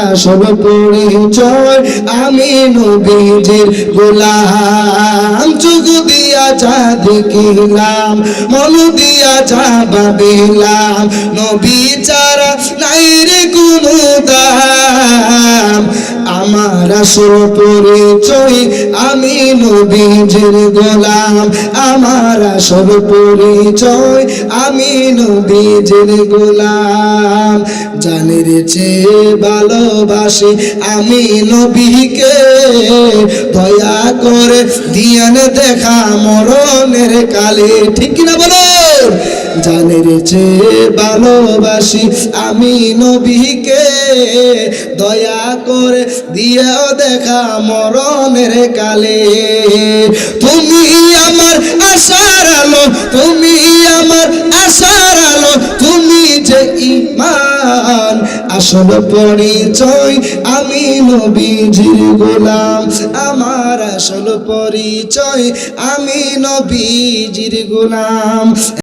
আসল পরিচয় আমি নবীজির গোলাম চোখ দিয়া যা দেখিলাম মন দিয়া যা ভাবিলাম নবী ছাড়া নাই রে কোনো দাম আমার আসল পরিচয় আমি নবীজির গোলাম আমার আসল পরিচয় আমি নবীজির গোলাম জানের চেয়ে ভালোবাসি আমি নবীকে দয়া করে দিয়েন দেখা মরণের কালে ঠিক কিনা বলো জানের চেয়ে ভালোবাসি আমি নবীকে দয়া করে দিয়েও দেখা মরণের কালে তুমি আমার আশার আলো তুমি আমার আশার আলো তুমি যে ঈমান আসল পরিচয় আমি নবীজির গোলাম আমার আসল পরিচয় আমি নবীজির গোলাম